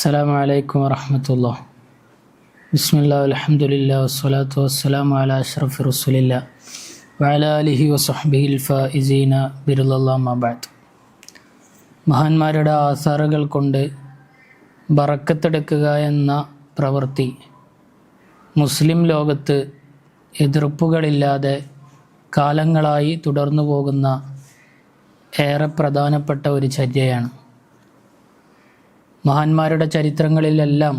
അസ്സലാമു അലൈക്കും വറഹ്മത്തുള്ളാഹി. ബിസ്മില്ലാഹി അൽഹംദുലില്ലാഹി വസ്സലാത്തു വസ്സലാമു അലാ അഷ്റഫി റസൂലില്ലാഹി വഅലാ ആലിഹി വസഹ്ബിഹിൽ ഫായിസീന ബിറിളല്ലാഹി അമ്മാ ബഅദ്. മഹാന്മാരുടെ ആസാറുകൾ കൊണ്ട് ബറക്കത്തെടുക്കുക എന്ന പ്രവൃത്തി മുസ്ലിം ലോകത്ത് എതിർപ്പുകളില്ലാതെ കാലങ്ങളായി തുടർന്നു പോകുന്ന ഏറെ പ്രധാനപ്പെട്ട ഒരു ചര്യയാണ്. മഹാന്മാരുടെ ചരിത്രങ്ങളിലെല്ലാം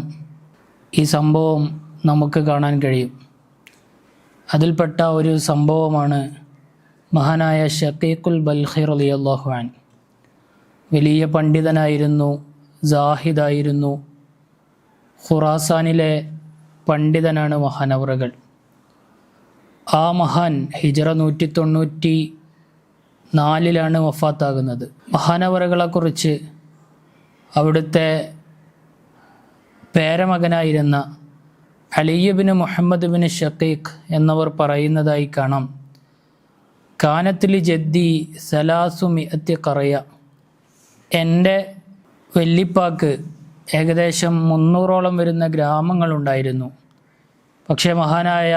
ഈ സംഭവം നമുക്ക് കാണാൻ കഴിയും. അതിൽപ്പെട്ട ഒരു സംഭവമാണ് മഹാനായ ഷഖീഖുൽ ബൽഖി റളിയല്ലാഹു അൻഹു. വലിയ പണ്ഡിതനായിരുന്നു, സാഹിദായിരുന്നു. ഖുറാസാനിലെ പണ്ഡിതനാണ് മഹാനവറുകൾ. ആ മഹാൻ ഹിജ്റ 194 വഫാത്താകുന്നത്. മഹാനവറുകളെക്കുറിച്ച് അവിടുത്തെ പേരമകനായിരുന്ന അലി ഇബ്നു മുഹമ്മദ് ബിൻ ഷഖീഖ് എന്നവർ പറയുന്നതായി കാണാം. കാനത്തിൽ ജദ്ദി സലാസുമിഅത്തി ഖറയ, എൻ്റെ വല്ലിപ്പാക്ക് ഏകദേശം 300ഓളം വരുന്ന ഗ്രാമങ്ങളുണ്ടായിരുന്നു. പക്ഷേ മഹാനായ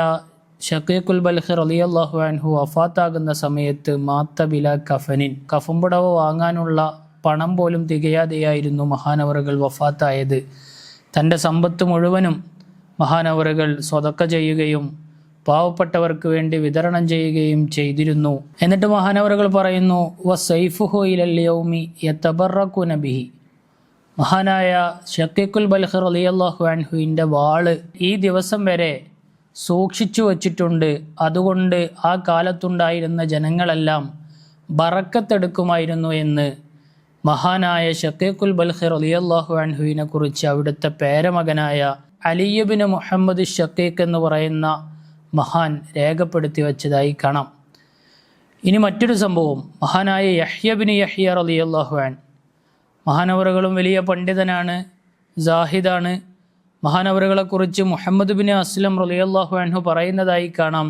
ഷഖീഖുൽ ബൽഖി റളിയല്ലാഹു അൻഹു വഫാത്താകുന്ന സമയത്ത് മാത്ത ബില കഫനിൻ, കഫംപുടവ് വാങ്ങാനുള്ള പണം പോലും തികയാതെയായിരുന്നു മഹാനവറുകൾ വഫാത്തായത്. തൻ്റെ സമ്പത്ത് മുഴുവനും മഹാനവറുകൾ സ്വതക്ക ചെയ്യുകയും പാവപ്പെട്ടവർക്ക് വേണ്ടി വിതരണം ചെയ്യുകയും ചെയ്തിരുന്നു. എന്നിട്ട് മഹാനവറുകൾ പറയുന്നു, വസൈഫുഹു ഇലൽ യൗമി യതബറകുന ബിഹി, മഹാനായ ഷഖീഖുൽ ബൽഖി റളിയല്ലാഹു അൻഹുവിൻ്റെ വാള് ഈ ദിവസം വരെ സൂക്ഷിച്ചു വച്ചിട്ടുണ്ട്. അതുകൊണ്ട് ആ കാലത്തുണ്ടായിരുന്ന ജനങ്ങളെല്ലാം ബറക്കത്തെടുക്കുമായിരുന്നു എന്ന് മഹാനായ ഷഖീഖുൽ ബൽഖി റളിയല്ലാഹു അൻഹുവിനെ കുറിച്ച് അവിടുത്തെ പേരമകനായ അലി ഇബ്നു മുഹമ്മദ് ഷഖീഖ് എന്ന് പറയുന്ന മഹാൻ രേഖപ്പെടുത്തി വച്ചതായി കാണാം. ഇനി മറ്റൊരു സംഭവം, മഹാനായ യഹ്യ ബിൻ യഹ്യ റളിയല്ലാഹു അൻഹു. മഹാനവറുകളും വലിയ പണ്ഡിതനാണ്, സാഹിദാണ്. മഹാനവറുകളെക്കുറിച്ച് മുഹമ്മദ് ബിൻ അസ്ലം റളിയല്ലാഹു അൻഹു പറയുന്നതായി കാണാം,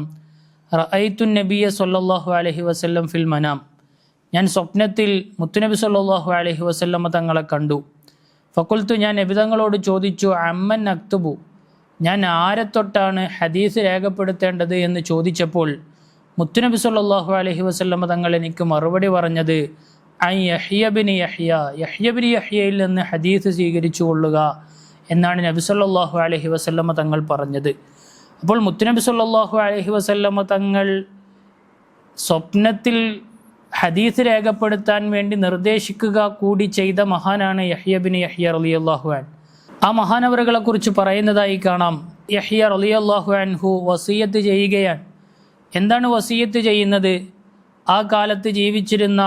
റഅയ്തു നബിയ സല്ലല്ലാഹു അലൈഹി വസല്ലം ഫിൽ മനാം, ഞാൻ സ്വപ്നത്തിൽ മുത്തുനബി സല്ലല്ലാഹു അലൈഹി വസല്ലം തങ്ങളെ കണ്ടു. ഫഖുൽത്തു, ഞാൻ നബി തങ്ങളോട് ചോദിച്ചു, അമ്മൻ അക്തുബു, ഞാൻ ആരെ തൊട്ടാണ് ഹദീസ് രേഖപ്പെടുത്തേണ്ടത് എന്ന് ചോദിച്ചപ്പോൾ മുത്തുനബി സല്ലല്ലാഹു അലൈഹി വസല്ലം തങ്ങൾ എനിക്ക് മറുപടി പറഞ്ഞത്, യഹ്യ ബിൻ യഹ്യയിൽ നിന്ന് ഹദീസ് സ്വീകരിച്ചു കൊള്ളുക എന്നാണ് നബി സല്ലല്ലാഹു അലൈഹി വസല്ലം തങ്ങൾ പറഞ്ഞത്. അപ്പോൾ മുത്തുനബി സല്ലല്ലാഹു അലൈഹി വസല്ലം തങ്ങൾ സ്വപ്നത്തിൽ ഹദീസ് രേഖപ്പെടുത്താൻ വേണ്ടി നിർദ്ദേശിക്കുക കൂടി ചെയ്ത മഹാനാണ് യഹ്യ ബിൻ യഹ്യ റളിയല്ലാഹു അൻഹു. ആ മഹാനവറുകളെ കുറിച്ച് പറയുന്നതായി കാണാം, യഹ്യ റളിയല്ലാഹു അൻഹു വസിയത്ത് ചെയ്യുകയാണ്. എന്താണ് വസിയത്ത് ചെയ്യുന്നത്? ആ കാലത്ത് ജീവിച്ചിരുന്ന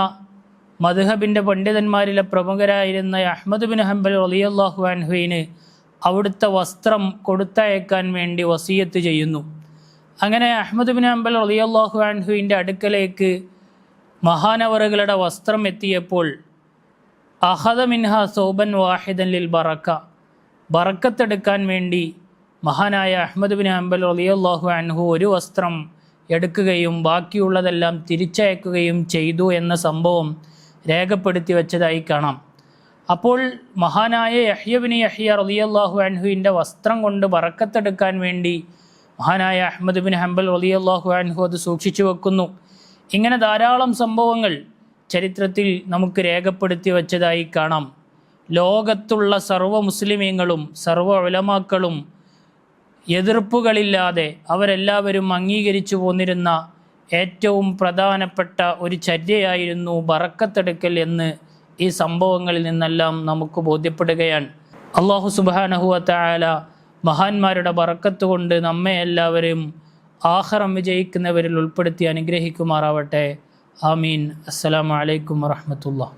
മദ്ഹബിൻ്റെ പണ്ഡിതന്മാരിലെ പ്രമുഖരായിരുന്ന അഹ്മദ് ബിൻ ഹംബൽ റളിയല്ലാഹു അൻഹുവിന് അവിടുത്തെ വസ്ത്രം കൊടുത്തയക്കാൻ വേണ്ടി വസിയത്ത് ചെയ്യുന്നു. അങ്ങനെ അഹ്മദ് ബിൻ ഹംബൽ റളിയല്ലാഹു അൻഹുവിൻ്റെ അടുക്കലേക്ക് മഹാനവറുകളുടെ വസ്ത്രം എത്തിയപ്പോൾ അഖദ മിൻഹ സൗബൻ വാഹിദൻ ലിൽ ബറക്ക, ബറക്കത്തെടുക്കാൻ വേണ്ടി മഹാനായ അഹ്മദ് ബിൻ ഹംബൽ റളിയല്ലാഹു അൻഹു ഒരു വസ്ത്രം എടുക്കുകയും ബാക്കിയുള്ളതെല്ലാം തിരിച്ചയക്കുകയും ചെയ്തു എന്ന സംഭവം രേഖപ്പെടുത്തി വച്ചതായി കാണാം. അപ്പോൾ മഹാനായ യഹ്യ ബിൻ യഹ്യ റളിയല്ലാഹു അൻഹുവിൻ്റെ വസ്ത്രം കൊണ്ട് ബറക്കത്തെടുക്കാൻ വേണ്ടി മഹാനായ അഹ്മദ് ബിൻ ഹംബൽ റളിയല്ലാഹു അൻഹു അത് സൂക്ഷിച്ചു വെക്കുന്നു. ഇങ്ങനെ ധാരാളം സംഭവങ്ങൾ ചരിത്രത്തിൽ നമുക്ക് രേഖപ്പെടുത്തി വച്ചതായി കാണാം. ലോകത്തുള്ള സർവ്വ മുസ്ലിമീങ്ങളും സർവ്വ ഉലമാക്കളും എതിർപ്പുകളില്ലാതെ അവരെല്ലാവരും അംഗീകരിച്ചു പോന്നിരുന്ന ഏറ്റവും പ്രധാനപ്പെട്ട ഒരു ചര്യയായിരുന്നു ബറക്കത്തെടുക്കൽ എന്ന് ഈ സംഭവങ്ങളിൽ നിന്നെല്ലാം നമുക്ക് ബോധ്യപ്പെടുകയാണ്. അല്ലാഹു സുബ്ഹാനഹു വ തആല മഹാന്മാരുടെ ബറക്കത്ത് കൊണ്ട് നമ്മെ എല്ലാവരും ആഖിറം വിജയിക്കുന്നവരിൽ ഉൾപ്പെടുത്തി അനുഗ്രഹിക്കുമാറാവട്ടെ. ആമീൻ. അസ്സലാമു അലൈക്കും വറഹ്മത്തുള്ളാഹി.